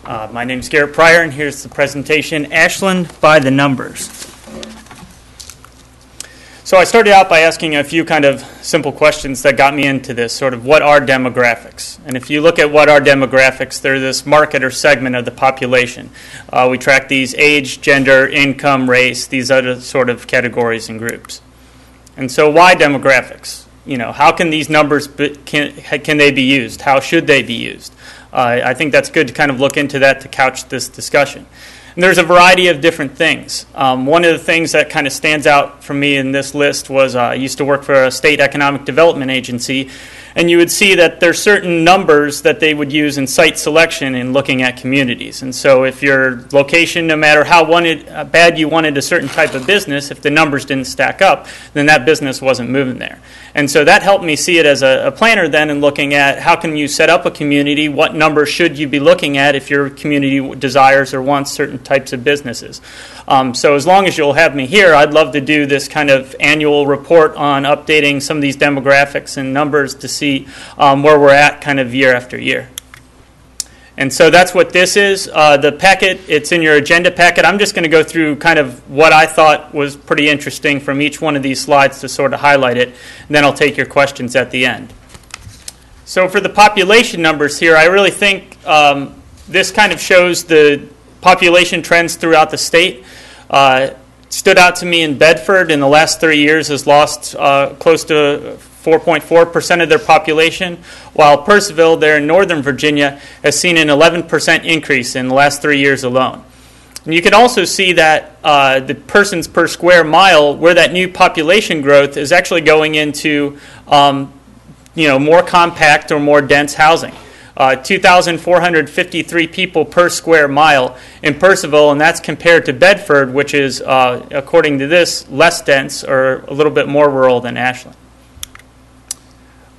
My name is Garet Prior, and here's the presentation, Ashland by the Numbers. So I started out by asking a few kind of simple questions that got me into this, sort of what are demographics? And if you look at what are demographics, they're this market or segment of the population. We track these age, gender, income, race, these other sort of categories and groups. And so why demographics? You know, how can these numbers, can they be used? How should they be used? I think that's good to kind of look into that to couch this discussion. And there's a variety of different things. One of the things that kind of stands out for me in this list was I used to work for a state economic development agency, and you would see that there's certain numbers that they would use in site selection in looking at communities. And so if your location, no matter how bad you wanted a certain type of business, if the numbers didn't stack up, then that business wasn't moving there. And so that helped me see it as a planner then in looking at how can you set up a community, what numbers should you be looking at if your community desires or wants certain types of businesses. So as long as you'll have me here, I'd love to do this kind of annual report on updating some of these demographics and numbers to see where we're at kind of year after year. And so that's what this is. The packet, it's in your agenda packet. I'm just going to go through kind of what I thought was pretty interesting from each one of these slides to sort of highlight it, and then I'll take your questions at the end. So for the population numbers here, I really think this kind of shows the population trends throughout the state. Stood out to me in Bedford in the last 3 years has lost close to 4.4% of their population, while Purcellville there in Northern Virginia has seen an 11% increase in the last 3 years alone. And you can also see that the persons per square mile, where that new population growth is actually going into more compact or more dense housing. 2,453 people per square mile in Purcellville, and that's compared to Bedford, which is, according to this, less dense or a little bit more rural than Ashland.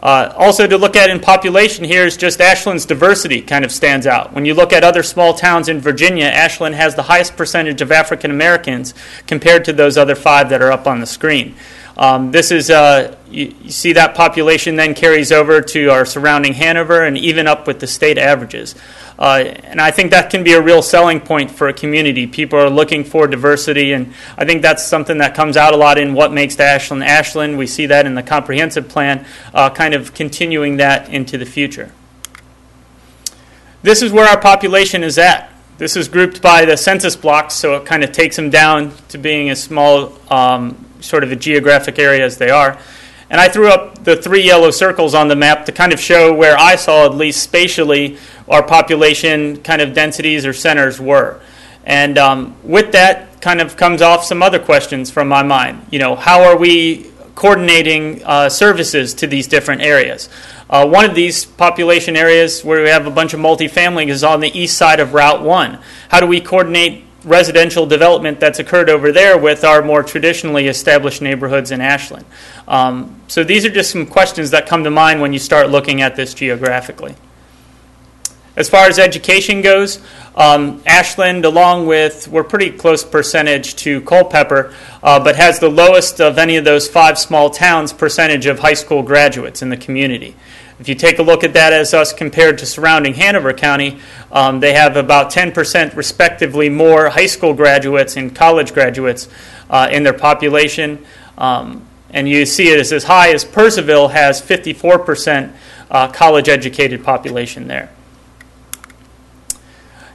Also to look at in population here is just Ashland's diversity kind of stands out. When you look at other small towns in Virginia, Ashland has the highest percentage of African Americans compared to those other 5 that are up on the screen. This is, you see that population then carries over to our surrounding Hanover and even up with the state averages. And I think that can be a real selling point for a community. People are looking for diversity, and I think that's something that comes out a lot in what makes Ashland Ashland. We see that in the comprehensive plan, kind of continuing that into the future. This is where our population is at. This is grouped by the census blocks, so it kind of takes them down to being as small sort of a geographic area as they are. And I threw up the 3 yellow circles on the map to kind of show where I saw, at least spatially, our population kind of densities or centers were. And with that kind of comes off some other questions from my mind. You know, how are we coordinating services to these different areas? One of these population areas where we have a bunch of multifamily is on the east side of Route 1. How do we coordinate residential development that's occurred over there with our more traditionally established neighborhoods in Ashland? So these are just some questions that come to mind when you start looking at this geographically. As far as education goes, Ashland, along with, we're pretty close percentage to Culpeper, but has the lowest of any of those 5 small towns percentage of high school graduates in the community. If you take a look at that as us compared to surrounding Hanover County, they have about 10% respectively more high school graduates and college graduates in their population. And you see it as high as Purcellville has 54% college-educated population there.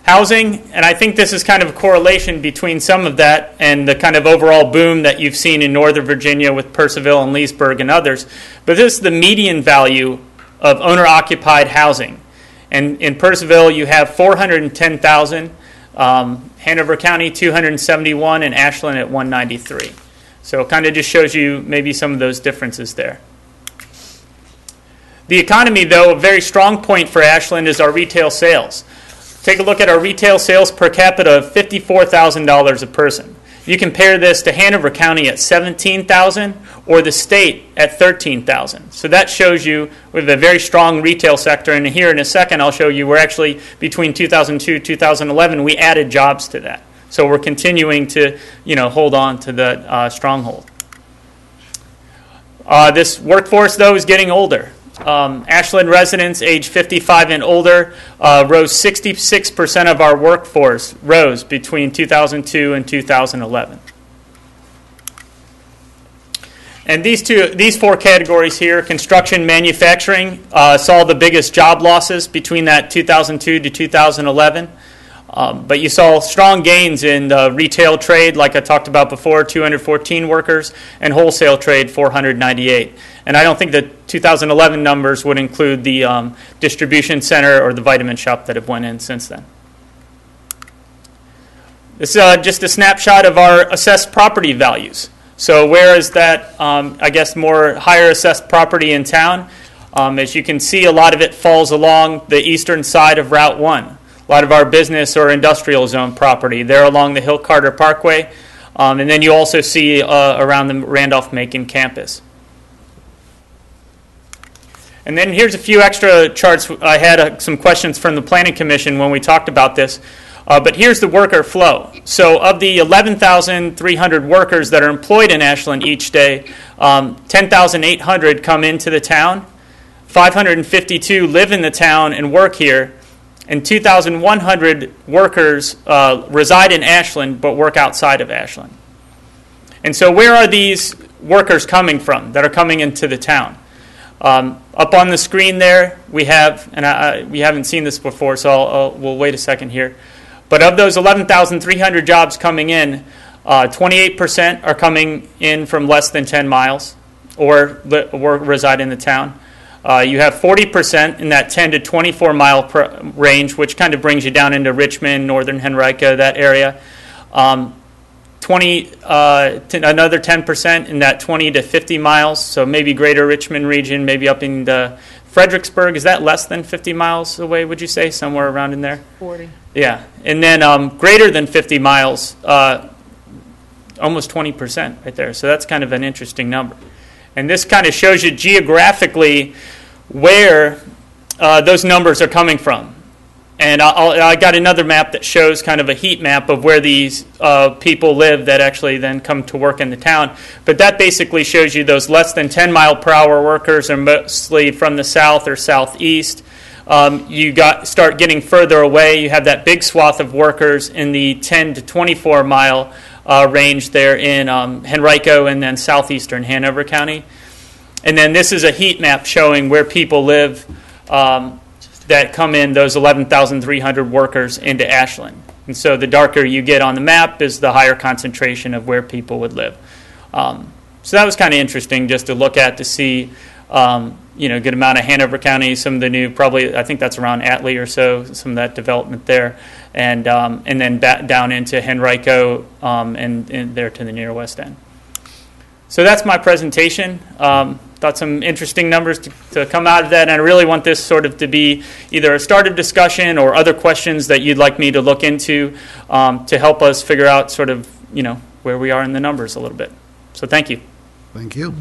Housing, and I think this is kind of a correlation between some of that and the kind of overall boom that you've seen in Northern Virginia with Purcellville and Leesburg and others. But this is the median value of owner-occupied housing. And in Purcellville, you have 410,000, Hanover County 271, and Ashland at 193. So it kind of just shows you maybe some of those differences there. The economy, though, a very strong point for Ashland is our retail sales. Take a look at our retail sales per capita of $54,000 a person. You compare this to Hanover County at $17,000 or the state at $13,000. So that shows you we have a very strong retail sector. And here in a second, I'll show you we're actually, between 2002 and 2011, we added jobs to that. So we're continuing to, hold on to the stronghold. This workforce, though, is getting older. Ashland residents age 55 and older rose 66% of our workforce rose between 2002 and 2011. And these four categories here, construction, manufacturing, saw the biggest job losses between that 2002 to 2011. But you saw strong gains in the retail trade, like I talked about before, 214 workers, and wholesale trade, 498. And I don't think the 2011 numbers would include the distribution center or the vitamin shop that have went in since then. This is just a snapshot of our assessed property values. So where is that, I guess, more higher assessed property in town? As you can see, a lot of it falls along the eastern side of Route 1. A lot of our business or industrial zone property there along the Hill-Carter Parkway. And then you also see around the Randolph-Macon campus. And then here's a few extra charts. I had some questions from the Planning Commission when we talked about this. But here's the worker flow. So of the 11,300 workers that are employed in Ashland each day, 10,800 come into the town, 552 live in the town and work here, and 2,100 workers reside in Ashland but work outside of Ashland. And so where are these workers coming from that are coming into the town? Up on the screen there we have, and we haven't seen this before, so we'll wait a second here. But of those 11,300 jobs coming in, 28% are coming in from less than 10 miles or reside in the town. You have 40% in that 10 to 24 mile range, which kind of brings you down into Richmond, northern Henrico, that area. Another 10% in that 20 to 50 miles, so maybe greater Richmond region, maybe up in the Fredericksburg. Is that less than 50 miles away, would you say? Somewhere around in there? 40. Yeah. And then greater than 50 miles, almost 20% right there. So that's kind of an interesting number. And this kind of shows you geographically where those numbers are coming from. And I got another map that shows kind of a heat map of where these people live that actually then come to work in the town. But that basically shows you those less than 10 mile per hour workers are mostly from the south or southeast. You start getting further away. You have that big swath of workers in the 10 to 24 mile range there in Henrico and then southeastern Hanover County. And then this is a heat map showing where people live that come in, those 11,300 workers into Ashland. And so the darker you get on the map is the higher concentration of where people would live. So that was kind of interesting just to look at to see, good amount of Hanover County, some of the new, probably I think that's around Atlee or so, some of that development there, and then down into Henrico and there to the near west end. So that's my presentation. Thought some interesting numbers to come out of that, and I really want this sort of to be either a start of discussion or other questions that you'd like me to look into to help us figure out sort of, where we are in the numbers a little bit. So thank you. Thank you.